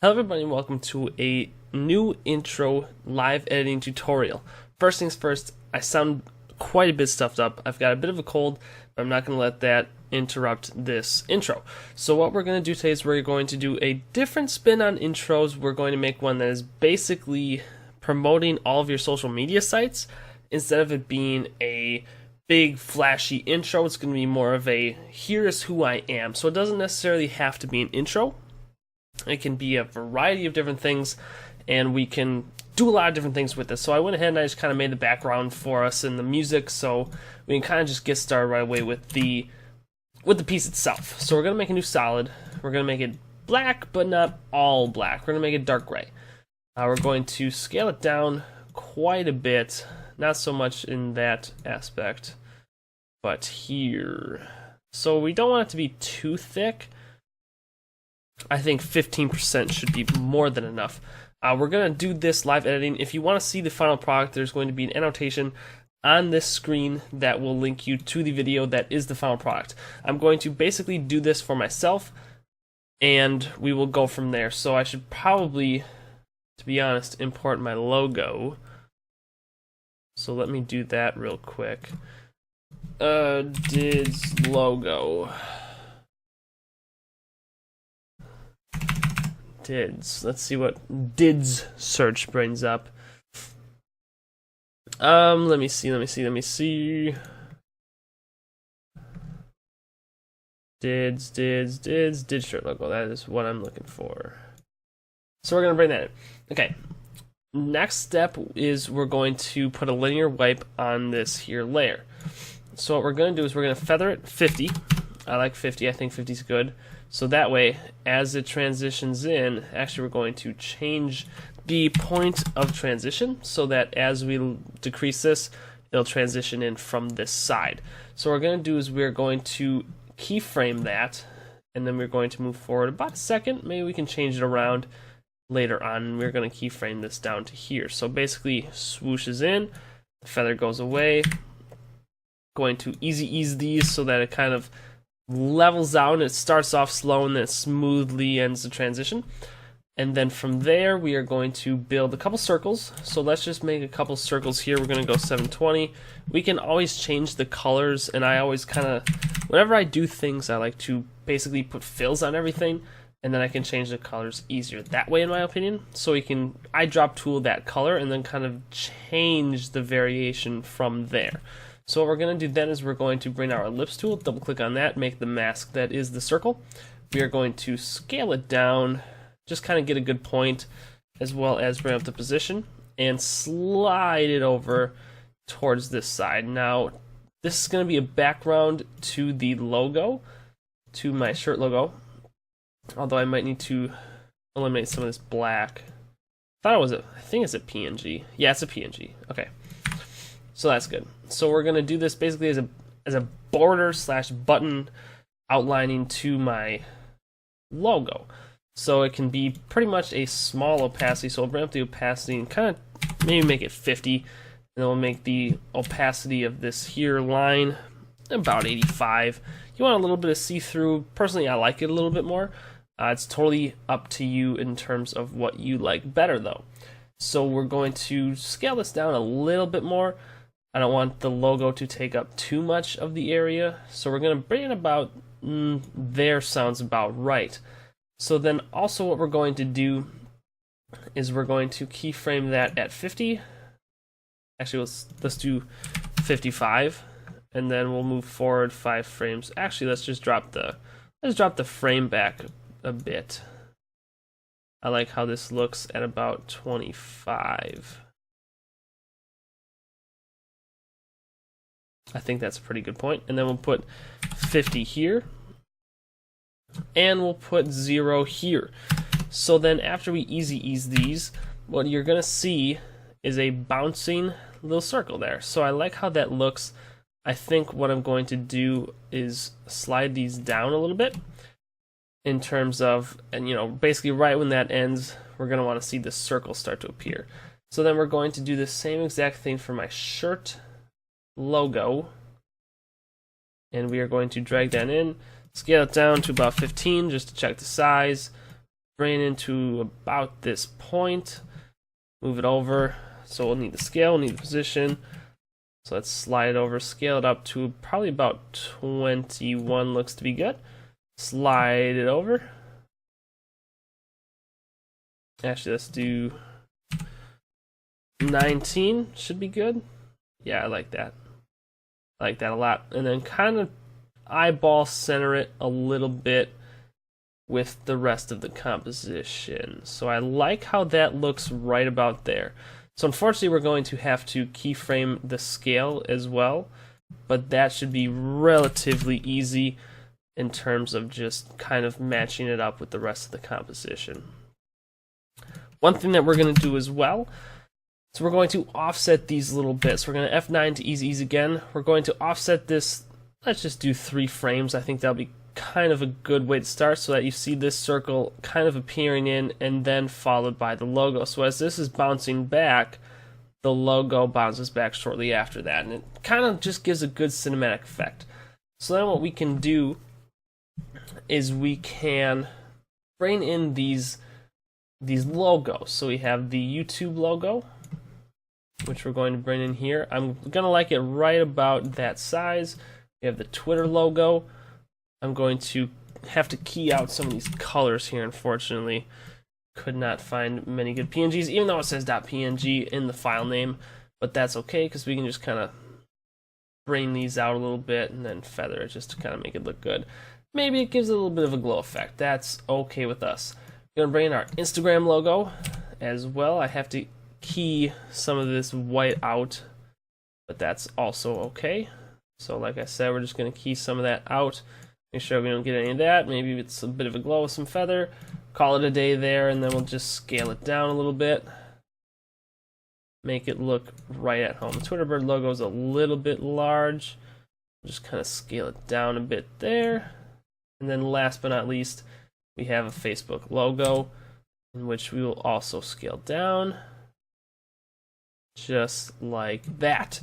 Hello everybody and welcome to a new intro live editing tutorial. First things first, I sound quite a bit stuffed up. I've got a bit of a cold, but I'm not going to let that interrupt this intro. So what we're going to do today is we're going to do a different spin on intros. We're going to make one that is basically promoting all of your social media sites. Instead of it being a big flashy intro, it's going to be more of a here's who I am. So it doesn't necessarily have to be an intro. It can be a variety of different things, and we can do a lot of different things with this. So I went ahead and I just kind of made the background for us in the music, so we can kind of just get started right away with the piece itself. So we're gonna make a new solid. We're gonna make it black, but not all black. We're gonna make it dark gray. We're going to scale it down quite a bit, not so much in that aspect, but here. So we don't want it to be too thick. I think 15% should be more than enough. We're going to do this live editing. If you want to see the final product, there's going to be an annotation on this screen that will link you to the video that is the final product. I'm going to basically do this for myself, and we will go from there. So I should probably, to be honest, import my logo. So let me do that real quick. Dids logo. Dids. Let's see what Dids search brings up. Let me see. Dids shirt logo. That is what I'm looking for. So we're gonna bring that in. Okay. Next step is we're going to put a linear wipe on this here layer. So what we're gonna do is we're gonna feather it 50. I like 50. I think 50 is good. So that way, as it transitions in, actually we're going to change the point of transition so that as we decrease this, it'll transition in from this side. So what we're going to do is we're going to keyframe that, and then we're going to move forward about a second. Maybe we can change it around later on. We're going to keyframe this down to here. So basically, swooshes in, the feather goes away. Going to easy ease these so that it kind of levels out and it starts off slow and then smoothly ends the transition. And then from there we are going to build a couple circles. So let's just make a couple circles here. We're going to go 720. We can always change the colors, and I always kind of, whenever I do things, I like to basically put fills on everything, and then I can change the colors easier that way, in my opinion. So we can eyedrop tool that color and then kind of change the variation from there. So what we're going to do then is we're going to bring our ellipse tool, double click on that, make the mask that is the circle. We are going to scale it down, just kind of get a good point, as well as bring up the position, and slide it over towards this side. Now, this is going to be a background to the logo, to my shirt logo, although I might need to eliminate some of this black. I think it's a PNG. Yeah, it's a PNG. Okay. So that's good. So we're gonna do this basically as a border / button outlining to my logo. So it can be pretty much a small opacity. So we'll bring up the opacity and kind of maybe make it 50, and then we'll make the opacity of this here line about 85. You want a little bit of see-through. Personally, I like it a little bit more. It's totally up to you in terms of what you like better, though. So we're going to scale this down a little bit more. I don't want the logo to take up too much of the area, so we're going to bring it about there. Sounds about right. So then also what we're going to do is we're going to keyframe that at 50. Actually, let's do 55, and then we'll move forward 5 frames. Actually, let's drop the frame back a bit. I like how this looks at about 25. I think that's a pretty good point. And then we'll put 50 here, and we'll put 0 here. So then after we easy ease these, what you're gonna see is a bouncing little circle there. So I like how that looks. I think what I'm going to do is slide these down a little bit in terms of, and basically right when that ends, we're gonna want to see the circle start to appear. So then we're going to do the same exact thing for my shirt logo, and we are going to drag that in, scale it down to about 15 just to check the size, bring it into about this point, move it over. So we'll need the scale, we'll need the position. So let's slide it over, scale it up to probably about 21, looks to be good. Slide it over. Actually, let's do 19, should be good. Yeah, I like that. I like that a lot. And then kind of eyeball center it a little bit with the rest of the composition. So I like how that looks right about there. So unfortunately we're going to have to keyframe the scale as well, but that should be relatively easy in terms of just kind of matching it up with the rest of the composition. One thing that we're going to do as well, so we're going to offset these little bits. We're going to F9 to ease again. We're going to offset this, let's just do 3 frames. I think that'll be kind of a good way to start, so that you see this circle kind of appearing in and then followed by the logo. So as this is bouncing back, the logo bounces back shortly after that, and it kind of just gives a good cinematic effect. So then what we can do is we can bring in these logos. So we have the YouTube logo, which we're going to bring in here. I'm gonna like it right about that size. We have the Twitter logo. I'm going to have to key out some of these colors here, unfortunately. Could not find many good PNGs, even though it says .png in the file name, but that's okay because we can just kind of bring these out a little bit and then feather it just to kind of make it look good. Maybe it gives it a little bit of a glow effect. That's okay with us. We're going to bring in our Instagram logo as well. I have to key some of this white out, but that's also okay. So like I said, we're just going to key some of that out. Make sure we don't get any of that. Maybe it's a bit of a glow with some feather. Call it a day there, and then we'll just scale it down a little bit. Make it look right at home. The Twitterbird logo is a little bit large. Just kind of scale it down a bit there. And then last but not least, we have a Facebook logo, in which we will also scale down. Just like that.